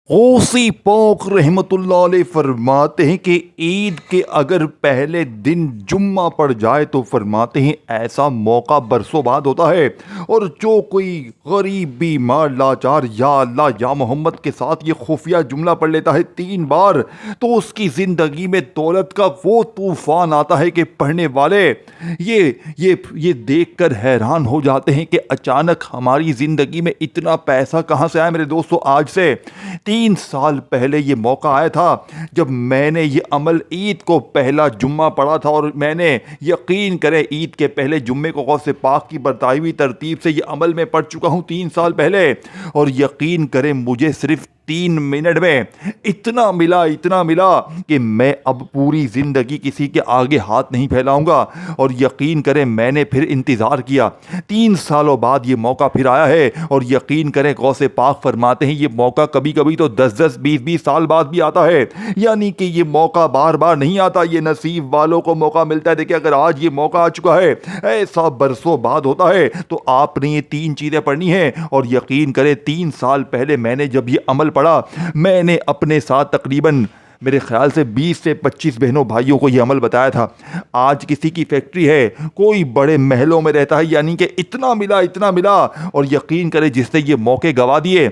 गौसी पाक रहमतुल्लाह अलैह फरमाते हैं कि ईद के अगर पहले दिन जुम्मा पड़ जाए तो फरमाते हैं ऐसा मौका बरसों बाद होता है। और जो कोई गरीब बीमार लाचार या अल्लाह या मोहम्मद के साथ ये खुफिया जुमला पढ़ लेता है 3 बार तो उसकी ज़िंदगी में दौलत का वो तूफान आता है कि पढ़ने वाले ये देखकर हैरान हो जाते हैं कि अचानक हमारी ज़िंदगी में इतना पैसा कहाँ से आया। मेरे दोस्तों, आज से 3 साल पहले ये मौका आया था जब मैंने ये अमल ईद को पहला जुम्मा पढ़ा था। और मैंने यकीन करें ईद के पहले जुम्मे को गौसे पाक की बताई हुई तरतीब से ये अमल में पढ़ चुका हूँ 3 साल पहले। और यकीन करें मुझे सिर्फ 3 मिनट में इतना मिला कि मैं अब पूरी ज़िंदगी किसी के आगे हाथ नहीं फैलाऊंगा। और यकीन करें मैंने फिर इंतज़ार किया, 3 सालों बाद ये मौका फिर आया है। और यकीन करें गौसे पाक फरमाते हैं ये मौका कभी कभी तो 10-10, 20-20 साल बाद भी आता है। यानी कि ये मौका बार बार नहीं आता, ये नसीब वालों को मौका मिलता है। देखिए, अगर आज ये मौका आ चुका है, ऐसा बरसों बाद होता है, तो आपने ये 3 चीज़ें पढ़नी है। और यकीन करें 3 साल पहले मैंने जब ये अमल पढ़ा, मैंने अपने साथ तकरीबन मेरे ख्याल से 20 से 25 बहनों भाइयों को यह अमल बताया था। आज किसी की फैक्ट्री है, कोई बड़े महलों में रहता है, यानी कि इतना मिला। और यकीन करें जिसने ये मौके गवा दिए,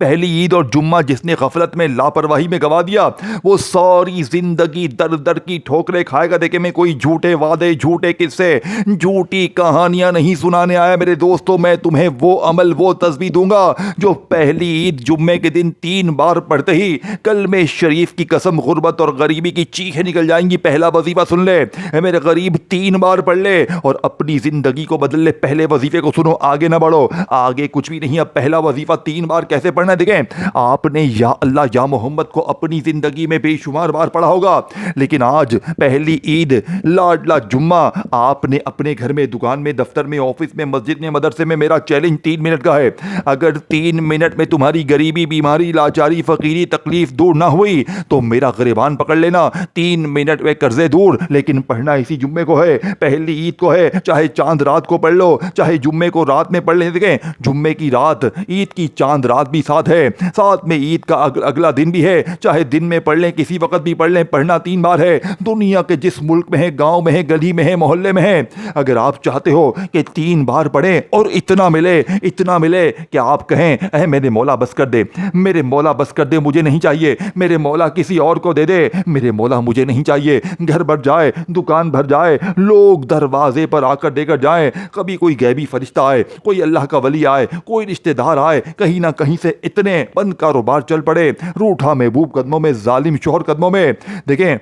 पहली ईद और जुम्मा जिसने गफलत में लापरवाही में गवा दिया, वो सारी जिंदगी दर दर की ठोकरें खाएगा। देखे, मैं कोई झूठे वादे, झूठे किस्से, झूठी कहानियां नहीं सुनाने आया मेरे दोस्तों। मैं तुम्हें वो अमल, वो तस्बीह दूंगा जो पहली ईद जुम्मे के दिन 3 बार पढ़ते ही कलमे शरीफ की कसम गुर्बत और गरीबी की चीखें निकल जाएंगी। पहला वजीफा सुन ले मेरे गरीब, 3 बार पढ़ ले और अपनी जिंदगी को बदल ले। पहले वजीफे को सुनो, आगे ना बढ़ो, आगे कुछ भी नहीं। अब पहला वजीफा 3 बार कैसे पढ़ना? देखें, आपने या अल्लाह या मोहम्मद को अपनी जिंदगी में बेशुमार बार पढ़ा होगा, लेकिन आज पहली ईद, लाडला जुम्मा, आपने अपने घर में, दुकान में, दफ्तर में, ऑफिस में, मस्जिद में, मदरसे में, मेरा चैलेंज 3 मिनट का है। अगर 3 मिनट में तुम्हारी गरीबी, बीमारी, लाचारी, फकीरी, तकलीफ दूर ना हुई तो मेरा गिरबान पकड़ लेना। 3 मिनट में कर्जे दूर, लेकिन पढ़ना इसी जुम्मे को है, पहली ईद को है। चाहे चांद रात को पढ़ लो, चाहे जुम्मे को रात में पढ़ ले। देखें, जुम्मे की रात, ईद की चांद रात भी साथ है, साथ में ईद का अगला दिन भी है। चाहे दिन में पढ़ लें, किसी वक्त भी पढ़ लें, पढ़ना 3 बार है। दुनिया के जिस मुल्क में है, गांव में है, गली में है, मोहल्ले में है, अगर आप चाहते हो कि 3 बार पढ़ें और इतना मिले कि आप कहें अरे मेरे मौला बस कर दे, मेरे मौला बस कर दे, मुझे नहीं चाहिए, मेरे मौला किसी और को दे दे, मेरे मौला मुझे नहीं चाहिए। घर भर जाए, दुकान भर जाए, लोग दरवाजे पर आकर देकर जाए, कभी कोई गैबी फरिश्ता आए, कोई अल्लाह का वली आए, कोई रिश्तेदार आए, कहीं ना कहीं से इतने बंद कारोबार चल पड़े, रूठा महबूब कदमों में, जालिम शोहर कदमों में। देखें,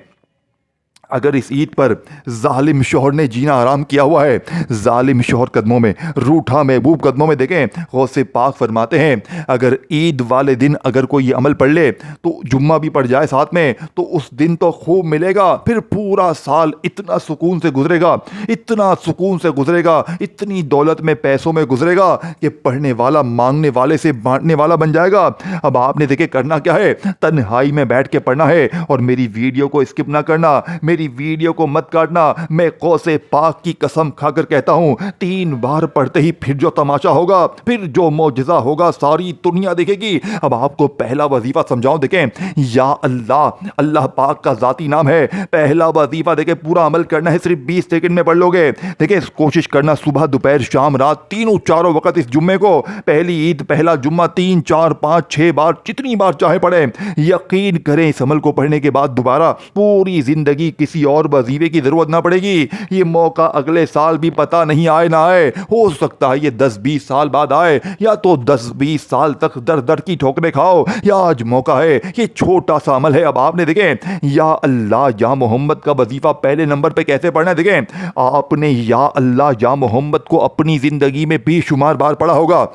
अगर इस ईद पर जालिम शोहर ने जीना आराम किया हुआ है, जालिम शोहर कदमों में, रूठा महबूब कदमों में, देखें गौसे पाक फरमाते हैं अगर ईद वाले दिन अगर कोई ये अमल पढ़ ले तो जुम्मा भी पढ़ जाए साथ में, तो उस दिन तो खूब मिलेगा। फिर पूरा साल इतना सुकून से गुजरेगा, इतना सुकून से गुजरेगा, इतनी दौलत में, पैसों में गुजरेगा कि पढ़ने वाला मांगने वाले से बांटने वाला बन जाएगा। अब आपने देखे करना क्या है, तन्हाई में बैठ के पढ़ना है। और मेरी वीडियो को स्किप ना करना, मेरी वीडियो को मत काटना। मैं गौसे पाक की कसम खाकर कहता हूं, 3 बार पढ़ते ही फिर जो तमाशा होगा, फिर जो मौजज़ा होगा, सारी दुनिया देखेगी। अब आपको पहला वजीफा समझाऊं। देखें, या अल्लाह, अल्लाह पाक का जाती नाम है। पहला वजीफा देखें, पूरा अमल करना है, सिर्फ 20 सेकंड में पढ़ लोगे। देखें, कोशिश करना सुबह, दोपहर, शाम, रात, तीनों चारों वक्त इस जुम्मे को, पहली ईद, पहला जुम्मा 3, 4, 5, 6 बार, जितनी बार चाहे पढ़ें। यकीन करें इस अमल को पढ़ने के बाद दोबारा पूरी जिंदगी किसी और वजीफे की जरूरत ना पड़ेगी। ये मौका अगले साल भी पता नहीं आए ना आए, हो सकता है ये 10-20 साल बाद आए, या तो 10-20 साल तक दर दर की ठोकरें खाओ। या आज मौका है, ये छोटा सा अमल है। अब आपने देखें, या अल्लाह या मोहम्मद का वजीफा पहले नंबर पे कैसे पढ़ना है। देखें, आपने या अल्लाह या मोहम्मद को अपनी जिंदगी में बेशुमार बार पढ़ा होगा,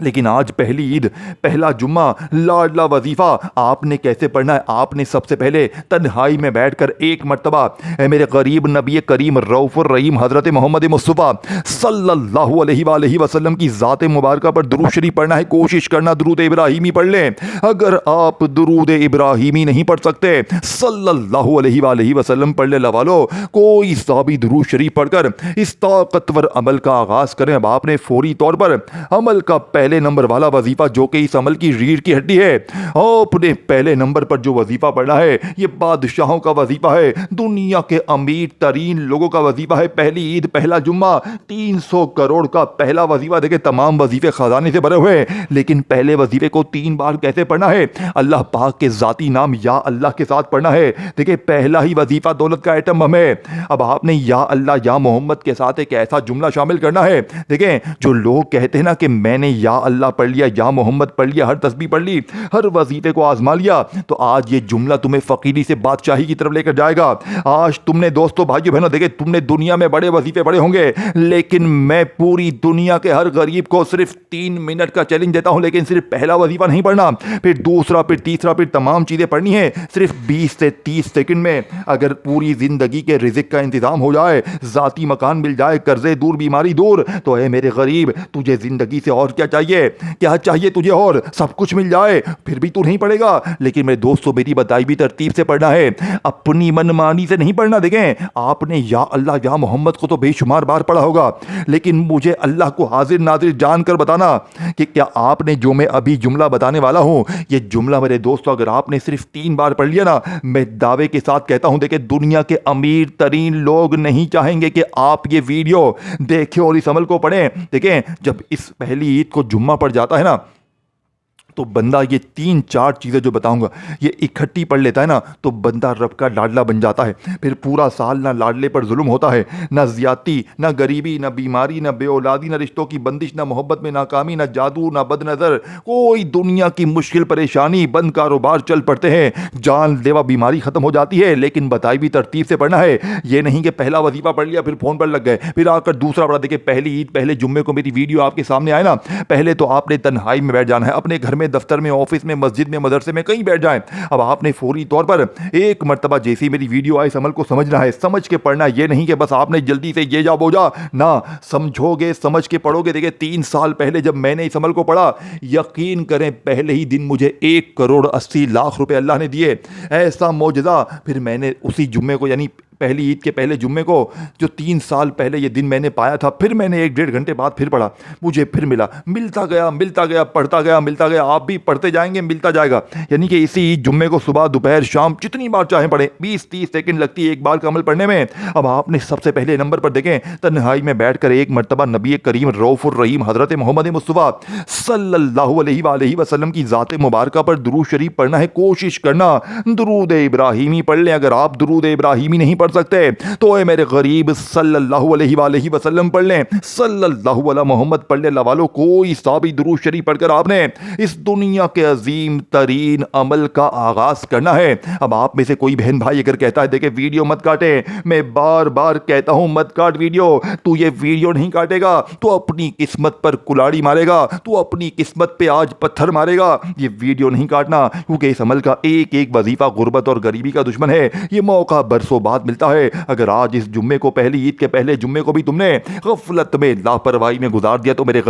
लेकिन आज पहली ईद, पहला जुम्मा, लाडला वजीफा आपने कैसे पढ़ना है। आपने सबसे पहले तन्हाई में बैठकर एक मर्तबा मेरे गरीब नबी करीम रऊफ़ुर रहीम हज़रत मोहम्मद मुस्तफ़ा सल्लल्लाहु अलैहि वसल्लम की ज़ात मुबारका पर दुरूद शरीफ पढ़ना है। कोशिश करना दुरूद इब्राहीमी पढ़ लें। अगर आप दुरूद इब्राहीमी नहीं पढ़ सकते, सल्लल्लाहु अलैहि वसल्लम पढ़ ले लवालो, कोई सा भी दुरूद शरीफ पढ़कर इस ताकतवर अमल का आगाज़ करें। अब आपने फौरी तौर पर अमल का पहले पहले नंबर वाला वजीफा जो कि इस अमल की रीढ़ की हड्डी है, आपने पहले नंबर पर जो वजीफा पढ़ना है ये बादशाहों का वजीफा है, दुनिया के अमीर तरीन लोगों का वजीफा है। पहली ईद, पहला जुम्मा, 300 करोड़ का पहला वजीफा। देखे तमाम वजीफे खजाने से भरे हुए हैं, लेकिन पहले वजीफे को 3 बार कैसे पढ़ना है? अल्लाह पाक के जाती नाम या अल्लाह के साथ पढ़ना है। देखिए पहला ही वजीफा दौलत का आइटम बम है। अब आपने या अल्लाह या मोहम्मद के साथ एक ऐसा जुमला शामिल करना है। देखें जो लोग कहते हैं ना कि मैंने या अल्लाह पढ़ लिया, या मोहम्मद पढ़ लिया, हर तस्बीह पढ़ ली, हर वजीफे को आजमा लिया, तो आज ये जुमला तुम्हें फकीरी से बादशाही की तरफ लेकर जाएगा। आज तुमने दोस्तों भाइयों बहनों देखे तुमने दुनिया में बड़े वजीफे पढ़े होंगे, लेकिन मैं पूरी दुनिया के हर गरीब को सिर्फ 3 मिनट का चैलेंज देता हूं, लेकिन सिर्फ पहला वजीफा नहीं पढ़ना, फिर दूसरा, फिर तीसरा, फिर तमाम चीजें पढ़नी है सिर्फ 20 से 30 सेकंड में। अगर पूरी जिंदगी के रिज़्क़ का इंतजाम हो जाए, जाती मकान मिल जाए, कर्जे दूर, बीमारी दूर, तो ऐ मेरे गरीब तुझे जिंदगी से और क्या चाहिए? क्या चाहिए तुझे? और सब कुछ मिल जाए फिर भी तू नहीं पढ़ेगा। लेकिन मेरे दोस्तों मेरी बताई भी तरतीब से पढ़ना है, अपनी मनमानी से नहीं पढ़ना। देखें आपने या अल्लाह या मोहम्मद को तो बेशुमार बार पढ़ा होगा, लेकिन मुझे अल्लाह को हाजिर नाजिर जानकर बताना कि क्या आपने जो मैं अभी जुमला बताने वाला हूं, ये जुमला मेरे दोस्तों अगर आपने सिर्फ 3 बार पढ़ लिया ना, मैं दावे के साथ कहता हूं देखिए दुनिया के अमीर तरीन लोग नहीं चाहेंगे कि आप ये वीडियो देखें और इस अमल को पढ़ें। देखें जब इस पहली ईद को जुम्मा पड़ जाता है ना, तो बंदा ये 3-4 चीज़ें जो बताऊंगा ये इकट्ठी पढ़ लेता है ना, तो बंदा रब का लाडला बन जाता है। फिर पूरा साल ना लाडले पर जुल्म होता है, ना ज्यादती, ना गरीबी, ना बीमारी, ना बेऔलादी, ना रिश्तों की बंदिश, ना मोहब्बत में नाकामी, ना जादू, ना बदनज़र, कोई दुनिया की मुश्किल परेशानी, बंद कारोबार चल पड़ते हैं, जान लेवा बीमारी ख़त्म हो जाती है। लेकिन बताई भी तरतीब से पढ़ना है, ये नहीं कि पहला वजीफा पढ़ लिया फिर फ़ोन पर लग गए, फिर आकर दूसरा पढ़ा। देखिए पहली ईद पहले जुम्मे को मेरी वीडियो आपके सामने आए ना, पहले तो आपने तन्हाई में बैठ जाना है, अपने घर में, दफ्तर में, ऑफिस में, मस्जिद में, मदरसे में, कहीं बैठ जाएं। अब आपने फौरी तौर पर एक मर्तबा जैसी मेरी वीडियो आए इस अमल को समझना है, समझ के पढ़ना। ये नहीं कि बस आपने जल्दी से ये जा बोझा ना, समझोगे समझ के पढ़ोगे। देखिए 3 साल पहले जब मैंने इस अमल को पढ़ा, यकीन करें पहले ही दिन मुझे 1,80,00,000 रुपए अल्लाह ने दिए। ऐसा मौजज़ा फिर मैंने उसी जुम्मे को, यानी पहली ईद के पहले जुम्मे को, जो 3 साल पहले ये दिन मैंने पाया था, फिर मैंने 1-1.5 घंटे बाद फिर पढ़ा, मुझे फिर मिला, मिलता गया, पढ़ता गया, मिलता गया। आप भी पढ़ते जाएंगे, मिलता जाएगा। यानी कि इसी जुम्मे को सुबह, दोपहर, शाम जितनी बार चाहें पढ़ें, 20-30 सेकंड लगती है एक बार का अमल पढ़ने में। अब आपने सबसे पहले नंबर पर देखें, तन्हाई में बैठकर एक मर्तबा नबी करीम रऊफ़ुर रहीम हज़रत मोहम्मद मुस्तफ़ा सल्लल्लाहु अलैहि वसल्लम की ज़ात मुबारका पर दुरूद शरीफ पढ़ना है। कोशिश करना दुरूद इब्राहीमी पढ़ लें। अगर आप दुरूद इब्राहीमी नहीं पढ़ सकते तो ए मेरे गरीब सल्लल्लाहु अलैहि वसल्लम पढ़ लें, सल्लल्लाहु अला मोहम्मद पढ़ लें। लवालो कोई सा भी दुरूद शरीफ पढ़कर आपने इस दुनिया के अजीम तरीन अमल का आगाज करना है। अब आप में से कोई बहन भाई अगर कहता है देखे वीडियो मत काटे, मैं बार बार कहता हूं मत काट वीडियो, तू ये वीडियो नहीं काटेगा तो अपनी किस्मत पर कुलाड़ी मारेगा, तू अपनी किस्मत पे आज पत्थर मारेगा। ये वीडियो नहीं काटना, क्योंकि इस अमल का एक एक वजीफा गुर्बत और गरीबी का दुश्मन है। ये मौका बरसों बाद मिलता है। अगर आज इस जुम्मे को, पहली ईद के पहले जुम्मे को भी तुमने गफलत में, लापरवाही में गुजार दिया तो मेरे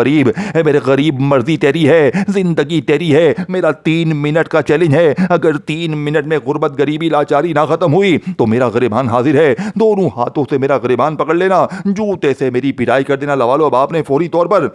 गरीब मर्जी तेरी है, जिंदगी तेरी है। मेरा 3 मिनट का चैलेंज है, अगर 3 मिनट में गुर्बत, गरीबी, लाचारी ना खत्म हुई तो मेरा गिरबान हाजिर है। दोनों हाथों से मेरा गिरबान पकड़ लेना, जूते से मेरी पिटाई कर देना। लवालो अब आपने फौरी तौर पर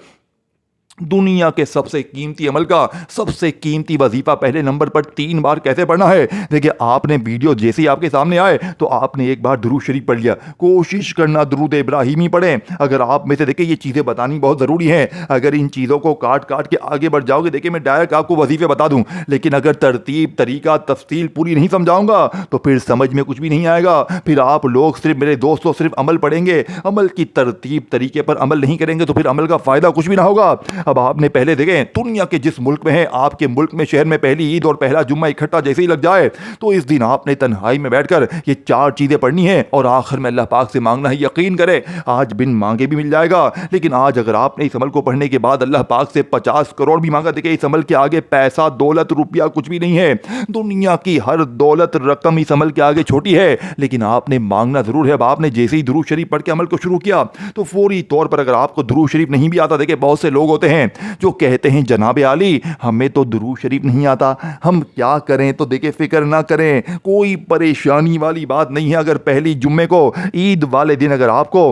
दुनिया के सबसे कीमती अमल का सबसे कीमती वजीफा पहले नंबर पर 3 बार कैसे पढ़ना है। देखिए आपने वीडियो जैसे ही आपके सामने आए तो आपने एक बार दुरूद शरीफ पढ़ लिया। कोशिश करना दुरूद इब्राहीमी पढ़ें। अगर आप में से देखिए ये चीज़ें बतानी बहुत ज़रूरी हैं, अगर इन चीज़ों को काट काट के आगे बढ़ जाओगे, देखिए मैं डायरेक्ट आपको वजीफे बता दूं, लेकिन अगर तरतीब, तरीका, तफसील पूरी नहीं समझाऊंगा तो फिर समझ में कुछ भी नहीं आएगा। फिर आप लोग सिर्फ, मेरे दोस्तों, सिर्फ अमल पढ़ेंगे, अमल की तरतीब तरीके पर अमल नहीं करेंगे तो फिर अमल का फ़ायदा कुछ भी ना होगा। अब आपने पहले देखें दुनिया के जिस मुल्क में है, आपके मुल्क में, शहर में पहली ईद और पहला जुम्मा इकट्ठा जैसे ही लग जाए तो इस दिन आपने तन्हाई में बैठकर ये 4 चीजें पढ़नी है और आखिर में अल्लाह पाक से मांगना है। यकीन करें आज बिन मांगे भी मिल जाएगा, लेकिन आज अगर आपने इस अमल को पढ़ने के बाद अल्लाह पाक से 50 करोड़ भी मांगा, देखिए इस अमल के आगे पैसा, दौलत, रुपया कुछ भी नहीं है। दुनिया की हर दौलत, रकम इस अमल के आगे छोटी है, लेकिन आपने मांगना जरूर है। अब आपने जैसे ही दुरूद शरीफ पढ़ के अमल को शुरू किया तो फौरी तौर पर, अगर आपको दुरूद शरीफ नहीं भी आता, देखिए बहुत से लोग होते हैं जो कहते हैं जनाब आली हमें तो दुरूद शरीफ नहीं आता, हम क्या करें। तो देखिए फिक्र ना करें, कोई परेशानी वाली बात नहीं है। अगर पहली जुम्मे को, ईद वाले दिन अगर आपको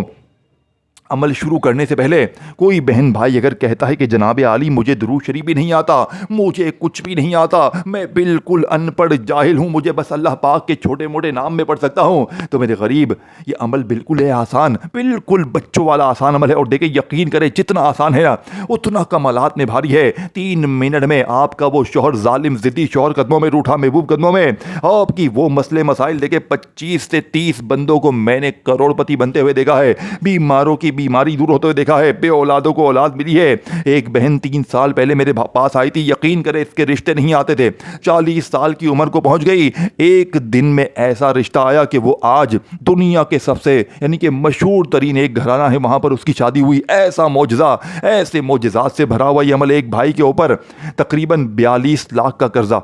अमल शुरू करने से पहले कोई बहन भाई अगर कहता है कि जनाब आली मुझे दुरूद शरीफ भी नहीं आता, मुझे कुछ भी नहीं आता, मैं बिल्कुल अनपढ़ जाहिल हूँ, मुझे बस अल्लाह पाक के छोटे मोटे नाम में पढ़ सकता हूँ, तो मेरे गरीब ये अमल बिल्कुल है आसान, बिल्कुल बच्चों वाला आसान अमल है। और देखिए यकीन करें जितना आसान है ना उतना कमालात में भारी है। 3 मिनट में आपका वो शौहर जालिम ज़िद्दी शौहर कदमों में रूठा महबूब कदमों में आपकी वो मसले मसाइल देखे 25 से 30 बंदों को मैंने करोड़पति बनते हुए देखा है, बीमारों की बीमारी दूर होते हुए देखा है, बे औलादों को औलाद मिली है। एक बहन 3 साल पहले मेरे पास आई थी, यकीन करें इसके रिश्ते नहीं आते थे, 40 साल की उम्र को पहुंच गई, एक दिन में ऐसा रिश्ता आया कि वो आज दुनिया के सबसे यानी कि मशहूर तरीन एक घराना है वहां पर उसकी शादी हुई। ऐसा मौजज़ा, ऐसे मौजज़ात से भरा हुआ ये अमल। एक भाई के ऊपर तकरीबन 42 लाख का कर्जा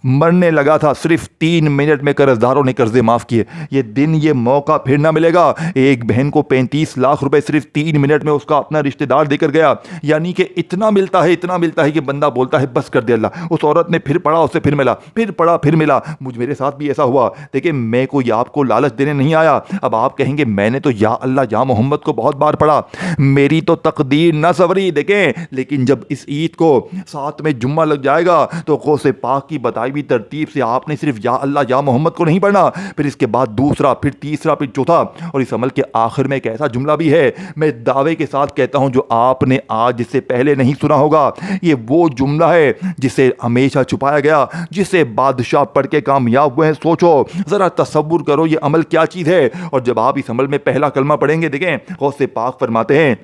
मरने लगा था, सिर्फ 3 मिनट में कर्जदारों ने कर्जे माफ किए। ये दिन ये मौका फिर ना मिलेगा। एक बहन को 35 लाख रुपए सिर्फ 3 मिनट में उसका अपना रिश्तेदार देकर गया। यानी कि इतना मिलता है कि बंदा बोलता है बस कर दे अल्लाह। उस औरत ने फिर पढ़ा, उसे फिर मिला, फिर पढ़ा, फिर मिला। मेरे साथ भी ऐसा हुआ। देखिए मैं कोई आपको लालच देने नहीं आया। अब आप कहेंगे मैंने तो या अल्लाह या मोहम्मद को बहुत बार पढ़ा, मेरी तो तकदीर ना सवरी। देखें लेकिन जब इस ईद को साथ में जुम्मा लग जाएगा तो गौसे पाक की बताई हुई तरतीब से आपने सिर्फ या अल्लाह या मोहम्मद को नहीं पढ़ना, फिर इसके बाद दूसरा, फिर तीसरा, फिर चौथा। और इस अमल के आखिर में एक ऐसा जुमला भी है, मैं दावे के साथ कहता हूं जो आपने आज इससे पहले नहीं सुना होगा। ये वो जुमला है जिसे हमेशा छुपाया गया, जिसे बादशाह पढ़ के कामयाब हुए हैं। सोचो जरा, तसव्वुर करो ये अमल क्या चीज है। और जब आप इस अमल में पहला कलमा पढ़ेंगे, देखें गौसे पाक फरमाते हैं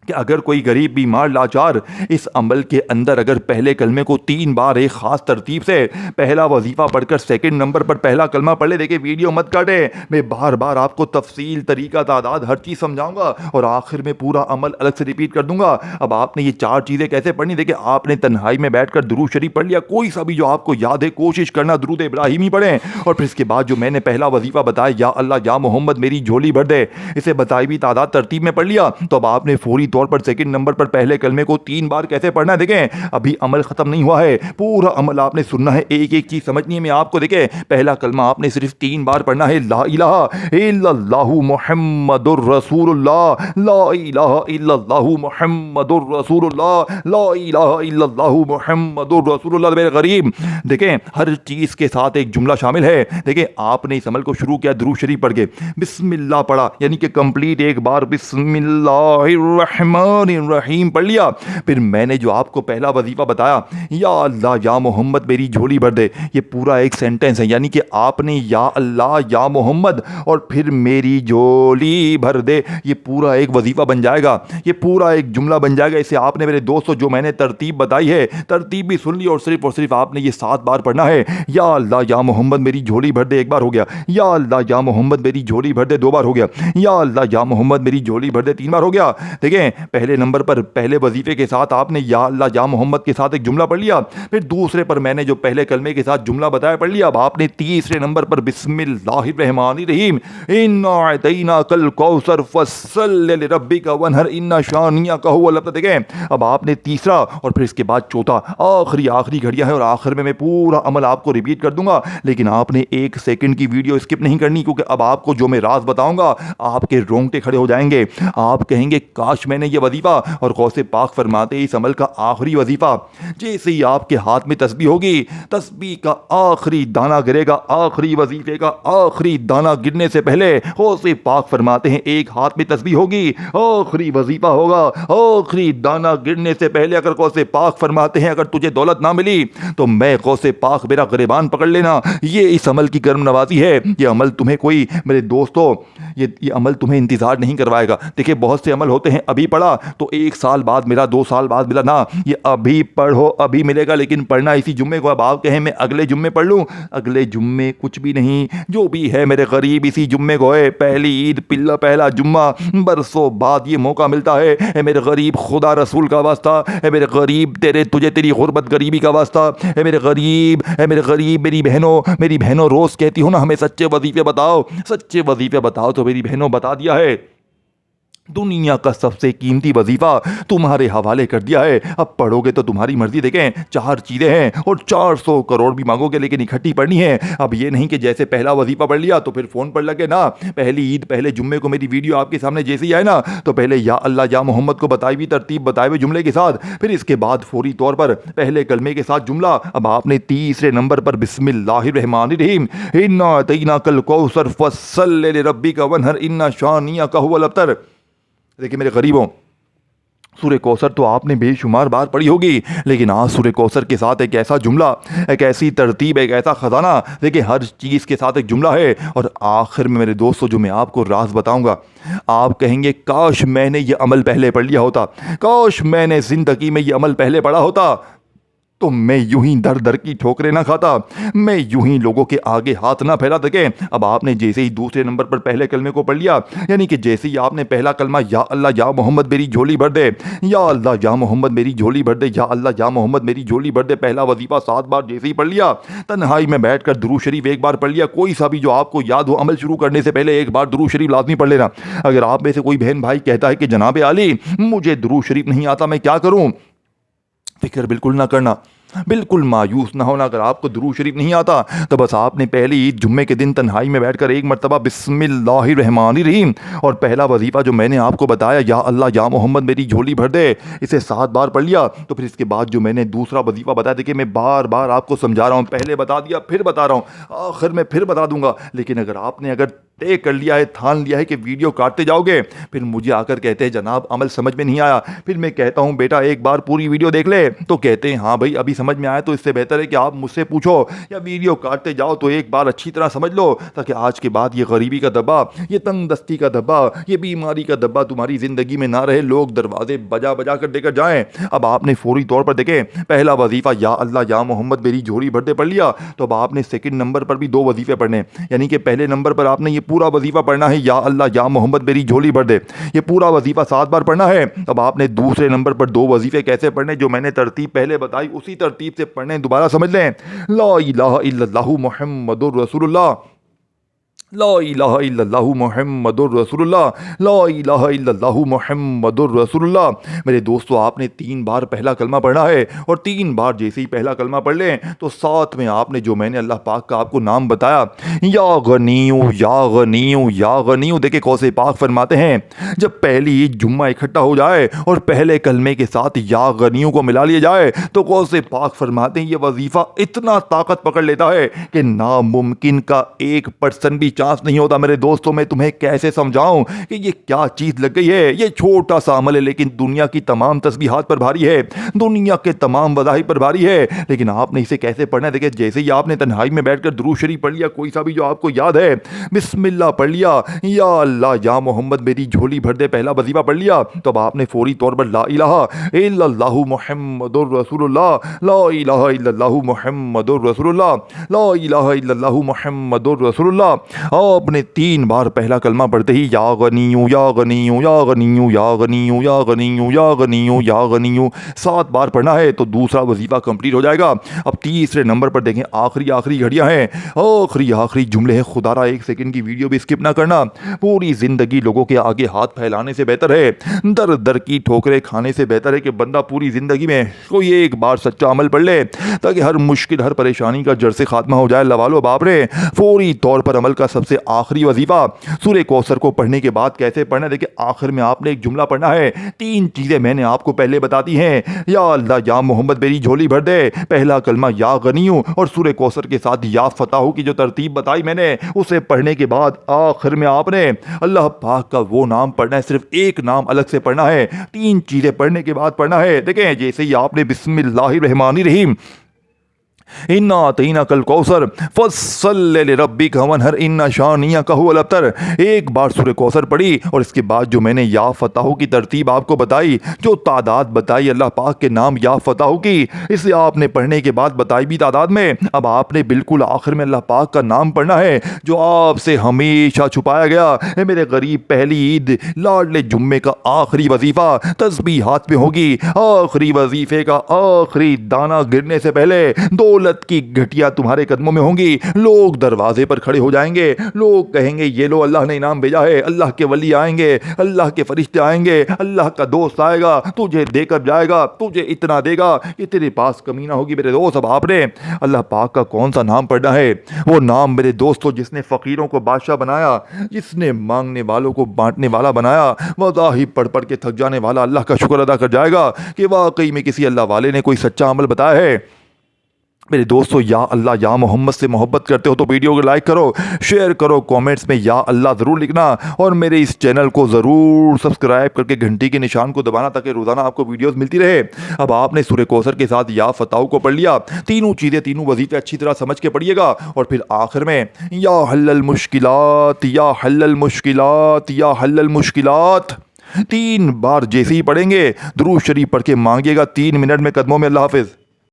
कि अगर कोई गरीब बीमार लाचार इस अमल के अंदर अगर पहले कलमे को 3 बार एक ख़ास तरतीब से पहला वजीफ़ा पढ़कर सेकंड नंबर पर पहला कलमा पढ़ ले। देखिए वीडियो मत काटे, मैं बार बार आपको तफसील, तरीका, तादाद हर चीज़ समझाऊंगा और आखिर में पूरा अमल अलग से रिपीट कर दूंगा। अब आपने ये 4 चीज़ें कैसे पढ़नी, देखिए आपने तन्हाई में बैठकर दुरूद शरीफ पढ़ लिया, कोई सा भी जो आपको याद है, कोशिश करना दुरूद इब्राहिमी पढ़ें। और फिर इसके बाद जो मैंने पहला वजीफ़ा बताया, या अल्लाह या मोहम्मद मेरी झोली भर दे, इसे बताई भी तादाद तरतीब में पढ़ लिया। तो अब आपने फौरी तौर पर सेकंड नंबर पर पहले कलमे को 3 बार कैसे पढ़ना है। देखें अभी अमल खत्म नहीं हुआ है, पूरा अमल आपने सुनना है, एक एक चीज समझनी है मैं आपको। देखें पहला कलमा आपने सिर्फ 3 बार पढ़ना है, ला इलाहा इल्लल्लाहु मुहम्मदुर रसूलुल्लाह, ला इलाहा इल्लल्लाहु मुहम्मदुर रसूलुल्लाह, ला इलाहा इल्लल्लाहु मुहम्मदुर रसूलुल्लाह। मेरे गरीब देखें हर चीज के साथ एक जुमला शामिल है। देखें आपने इस अमल को शुरू किया दुरूद शरीफ पढ़ के, बिस्मिल्लाह पढ़ा, यानी कि कंप्लीट एक बार बिस्मिल्लाहिर्रहमानिर्रहीम पढ़ लिया। फिर मैंने जो आपको पहला वजीफा बताया, या अल्लाह या मोहम्मद मेरी झोली भर दे, ये पूरा एक सेंटेंस है, यानी कि आपने या अल्लाह या मोहम्मद और फिर मेरी झोली भर दे, ये पूरा एक वजीफा बन जाएगा, ये पूरा एक जुमला बन जाएगा। इसे आपने मेरे दोस्तों जो मैंने तरतीब बताई है, तरतीब भी सुन ली और सिर्फ आपने ये 7 बार पढ़ना है। या अल्लाह या मोहम्मद मेरी झोली भर दे, 1 बार हो गया। या अल्लाह या मोहम्मद मेरी झोली भर दे, 2 बार हो गया। या अल्लाह या मोहम्मद मेरी झोली भर दे, 3 बार हो गया। देखें पहले नंबर पर पहले वजीफे के साथ आपने या अल्लाह या मोहम्मद के साथ एक जुमला पढ़ लिया, फिर दूसरे पर मैंने जो पहले कलमे के साथ जुमला बताया पढ़ लिया। अब आपने तीसरे नंबर पर बिस्मिल्लाहिर्रहमानिर्रहीम इन्ना अतैनाकल कौसर फस्सल्लि लिरब्बिका वन्हर इन्ना शानियका हुवल अबतर। देखें अब आपने तीसरा और फिर इसके बाद चौथा, आखिरी घड़ियां हैं और आखिर में मैं पूरा अमल आपको रिपीट कर दूंगा, लेकिन आपने 1 सेकंड की वीडियो स्किप नहीं करनी, क्योंकि अब आपको जो मैं राज बताऊंगा आपके रोंगटे खड़े हो जाएंगे। आप कहेंगे काश मैंने ये वजीफा, और गौसे पाक फरमाते इस अमल का आखिरी वजीफा जैसे ही आपके हाथ में तस्बीह होगी, तस्बीह का आखिरी दाना गिरेगा, आखिरी वजीफे का आखिरी दाना गिरने से पहले गौसे पाक फरमाते हैं एक हाथ में तस्बीह होगी, आखिरी वजीफा होगा, आखिरी दाना गिरने से पहले अगर गौसे पाक फरमाते हैं अगर तुझे दौलत ना मिली तो मैं गौसे पाक मेरा गिरबान पकड़ लेना। ये इस अमल की कर्म नवाजी है। ये अमल तुम्हें कोई मेरे दोस्तों ये अमल तुम्हें इंतजार नहीं करवाएगा। देखिए बहुत से अमल होते हैं अभी पढ़ा तो 1 साल बाद मिला, 2 साल बाद मिला, ना ये अभी पढ़ो अभी मिलेगा, लेकिन पढ़ना इसी जुम्मे को। अब आप कहें मैं अगले जुम्मे पढ़ लूँ, अगले जुम्मे कुछ भी नहीं, जो भी है मेरे गरीब इसी जुम्मे को है, पहली ईद पहला जुम्मा, बरसों बाद ये मौका मिलता है मेरे गरीब, खुदा रसूल का वास्ता है मेरे गरीब, तुझे तेरी गुर्बत गरीबी का वास्ता है मेरे गरीब, मेरी बहनों रोज़ कहती हो ना हमें सच्चे वजीफे बताओ, सच्चे वजीफे बताओ, तो मेरी बहनों बता दिया है दुनिया का सबसे कीमती वजीफा तुम्हारे हवाले कर दिया है। अब पढ़ोगे तो तुम्हारी मर्जी। देखें, 4 चीज़ें हैं और 400 करोड़ भी मांगोगे, लेकिन इकट्ठी पढ़नी है। अब ये नहीं कि जैसे पहला वजीफा पढ़ लिया तो फिर फ़ोन पर लगे ना। पहली ईद, पहले जुम्मे को मेरी वीडियो आपके सामने जैसे ही आए ना, तो पहले या अल्लाह या मोहम्मद को बताई हुई तरतीब, बताए हुए जुमले के साथ, फिर इसके बाद फौरी तौर पर पहले कलमे के साथ जुमला। अब आपने तीसरे नंबर पर बिस्मिल्लाहिर्रहमानिर्रहीम इन्ना अतैना कल कौसर फस्सल लिरब्बिका वन्हर इन्ना शानियका हुवल अब्तर। देखिए मेरे गरीबों, सूर्य कौसर तो आपने बेशुमार बार पढ़ी होगी, लेकिन आज सूर्य कौसर के साथ एक ऐसा जुमला, एक ऐसी तरतीब, एक ऐसा खजाना। देखिए हर चीज़ के साथ एक जुमला है। और आखिर में मेरे दोस्तों, जो मैं आपको राज बताऊंगा, आप कहेंगे काश मैंने ये अमल पहले पढ़ लिया होता, काश मैंने ज़िंदगी में ये अमल पहले पढ़ा होता, तो मैं यूं ही दर दर की ठोकरें ना खाता, मैं यूं ही लोगों के आगे हाथ ना फैला सके। अब आपने जैसे ही दूसरे नंबर पर पहले कलमे को पढ़ लिया, यानी कि जैसे ही आपने पहला कलमा या अल्लाह या मोहम्मद मेरी झोली भर दे, या अल्लाह या मोहम्मद मेरी झोली भर दे, या अल्लाह या मोहम्मद मेरी झोली भर दे, पहला वजीफा 7 बार जैसे ही पढ़ लिया, तन्हाई में बैठकर दुरूद शरीफ 1 बार पढ़ लिया। कोई सा भी जो आपको याद हो, अमल शुरू करने से पहले 1 बार दुरूद शरीफ लाजमी पढ़ लेना। अगर आप में से कोई बहन भाई कहता है कि जनाब आली मुझे दुरूद शरीफ नहीं आता, मैं क्या करूं, फिक्र बिल्कुल ना करना, बिल्कुल मायूस ना होना। अगर आपको दुरूद शरीफ नहीं आता तो बस आपने पहली ईद जुम्मे के दिन तन्हाई में बैठकर 1 मरतबा बिस्मिल्लाहिर्रहमानिर्रहीम और पहला वजीफ़ा जो मैंने आपको बताया, या अल्लाह या मोहम्मद मेरी झोली भर दे, इसे 7 बार पढ़ लिया। तो फिर इसके बाद जो मैंने दूसरा वजीफ़ा बताया, देखिए मैं बार बार आपको समझा रहा हूँ, पहले बता दिया, फिर बता रहा हूँ, आखिर में फिर बता दूंगा। लेकिन अगर तय कर लिया है, ठान लिया है कि वीडियो काटते जाओगे, फिर मुझे आकर कहते हैं जनाब अमल समझ में नहीं आया। फिर मैं कहता हूँ बेटा एक बार पूरी वीडियो देख ले, तो कहते हैं हाँ भाई अभी समझ में आया, तो इससे बेहतर है कि आप मुझसे पूछो या वीडियो काटते जाओ तो एक बार अच्छी तरह समझ लो, ताकि आज के बाद ये गरीबी का दब्बा, ये तंगदस्ती का दब्बा, ये बीमारी का दब्बा तुम्हारी ज़िंदगी में ना रहे। लोग दरवाजे बजा बजा कर देकर जाएँ। अब आपने फौरी तौर पर देखें, पहला वजीफ़ा या अल्लाह या मोहम्मद मेरी झोली भर दे पढ़ लिया, तो अब आपने सेकंड नंबर पर भी 2 वजीफ़े पढ़ने, यानी कि पहले नंबर पर आपने ये पूरा वजीफ़ा पढ़ना है, या अल्लाह या मोहम्मद मेरी झोली भर दे, ये पूरा वजीफ़ा 7 बार पढ़ना है। अब आपने दूसरे नंबर पर 2 वजीफ़े कैसे पढ़ने, जो मैंने तरतीब पहले बताई उसी तरतीब से पढ़ने। दोबारा समझ लें, ला इलाहा इल्लल्लाहु मुहम्मदुर रसूलुल्लाह, ला इलाहा इल्लल्लाहु मुहम्मदुर रसूलुल्लाह, ला इलाहा इल्लल्लाहु मुहम्मदुर रसूलुल्लाह। मेरे दोस्तों, आपने 3 बार पहला कलमा पढ़ना है, और 3 बार जैसे ही पहला कलमा पढ़ लें तो साथ में आपने जो मैंने अल्लाह पाक का आपको नाम बताया, या गनीयू या गनीयू या गनीयू। देखिए कौसे पाक फरमाते हैं, जब पहली ईद जुम्मा इकट्ठा हो जाए और पहले कलमे के साथ या गनीयू को मिला लिया जाए, तो कौसे पाक फरमाते हैं ये वजीफ़ा इतना ताकत पकड़ लेता है कि नामुमकिन का 1% भी चांस नहीं होता। मेरे दोस्तों, मैं तुम्हें कैसे समझाऊं कि ये क्या चीज लग गई है। ये छोटा सा अमल है, लेकिन दुनिया की तमाम तस्बीहात पर भारी है, दुनिया के तमाम वज़ाइफ़ पर भारी है। लेकिन आपने इसे कैसे पढ़ना है, देखिए जैसे ही आपने तन्हाई में बैठकर दुरूद शरीफ पढ़ लिया, कोई सा भी जो आपको याद है, बिस्मिल्लाह पढ़ लिया, या अल्लाह या मोहम्मद मेरी झोली भर दे, पहला वजीफा पढ़ लिया, तो अब आपने फौरी तौर पर ला इलाहा इल्लल्लाहु मुहम्मदुर रसूलुल्लाह, ला इलाहा इल्लल्लाहु मुहम्मदुर रसूलुल्लाह, ला इलाहा इल्लल्लाहु मुहम्मदुर रसूलुल्लाह। आपने 3 बार पहला कलमा पढ़ते ही या गनीयू या गनीयू या गनीयू या गनीयू या गनीयू या गनीयू या गनीयू 7 बार पढ़ना है, तो दूसरा वजीफा कंप्लीट हो जाएगा। अब तीसरे नंबर पर देखें, आखिरी घड़ियां हैं, आखिरी जुमले हैं। खुदारा 1 सेकंड की वीडियो भी स्किप ना करना। पूरी जिंदगी लोगों के आगे हाथ फैलाने से बेहतर है, दर दर की ठोकरें खाने से बेहतर है कि बंदा पूरी जिंदगी में कोई एक बार सच्चा अमल पढ़ ले, ताकि हर मुश्किल, हर परेशानी का जड़ से खात्मा हो जाए। लवालो बाप रे, फौरी तौर पर अमल का सबसे आखिरी वजीफा सूरह कौसर को पढ़ने के बाद कैसे पढ़ना है। देखिए आखिर में आपने एक जुमला पढ़ना है। 3 चीजें मैंने आपको पहले बता दी हैं, या अल्लाह या मोहम्मद मेरी झोली भर दे, पहला कलमा या गनीयू, और सूरह कौसर के साथ या फताहू की जो तरतीब बताई मैंने, उसे पढ़ने के बाद आखिर में आपने अल्लाह पाक का वो नाम पढ़ना है, सिर्फ एक नाम अलग से पढ़ना है। 3 चीजें पढ़ने के बाद पढ़ना है। देखें जैसे ही आपने बिस्मिल्लाहिर्रहमानिर्रहीम इन्ना अतैना कल कौसर फस्सल लिरब्बिका वन्हर इन्ना शानियका हुवल अब्तर, एक बार सूरह कौसर पढ़ी, और इसके बाद जो मैंने या फताहू की तरतीब आपको बताई, जो तादाद बताई अल्लाह पाक के नाम या फताहू की, इसे आपने पढ़ने के बाद बताई भी तादाद में। अब आपने बिल्कुल आखिर में अल्लाह पाक का नाम पढ़ना है, जो आपसे हमेशा छुपाया गया है। मेरे गरीब, पहली ईद लाडले जुम्मे का आखिरी वजीफा तस्बीह हाथ में होगी। आखिरी वजीफे का आखिरी दाना गिरने से पहले 2 दौलत की घटिया तुम्हारे कदमों में होंगी। लोग दरवाजे पर खड़े हो जाएंगे, लोग कहेंगे ये लो अल्लाह ने इनाम भेजा है, अल्लाह के वली आएंगे, अल्लाह के फरिश्ते आएंगे, अल्लाह का दोस्त आएगा, तुझे देकर जाएगा, तुझे इतना देगा। ये तेरे पास कमी ना होगी मेरे दोस्त। अब आपने अल्लाह पाक का कौन सा नाम पढ़ना है? वो नाम मेरे दोस्तों जिसने फ़कीरों को बादशाह बनाया, जिसने मांगने वालों को बांटने वाला बनाया, वज़ाहिब पढ़ पढ़ के थक जाने वाला अल्लाह का शुक्र अदा कर जाएगा कि वाकई में किसी अल्लाह वाले ने कोई सच्चा अमल बताया है। मेरे दोस्तों, या अल्लाह या मोहम्मद से मोहब्बत करते हो तो वीडियो को लाइक करो, शेयर करो, कमेंट्स में या अल्लाह ज़रूर लिखना, और मेरे इस चैनल को ज़रूर सब्सक्राइब करके घंटी के निशान को दबाना ताकि रोज़ाना आपको वीडियोस मिलती रहे। अब आपने सूरह कौसर के साथ या फताह को पढ़ लिया, तीनों चीज़ें, तीनों वजीफ़े अच्छी तरह समझ के पढ़िएगा, और फिर आखिर में या हल्लल मुश्किलात, या हल्लल मुश्किलात, या हल्लल मुश्किलात 3 बार जैसे ही पढ़ेंगे दुरूद शरीफ पढ़ के मांगिएगा 3 मिनट में कदमों में। अल्लाह हाफिज़।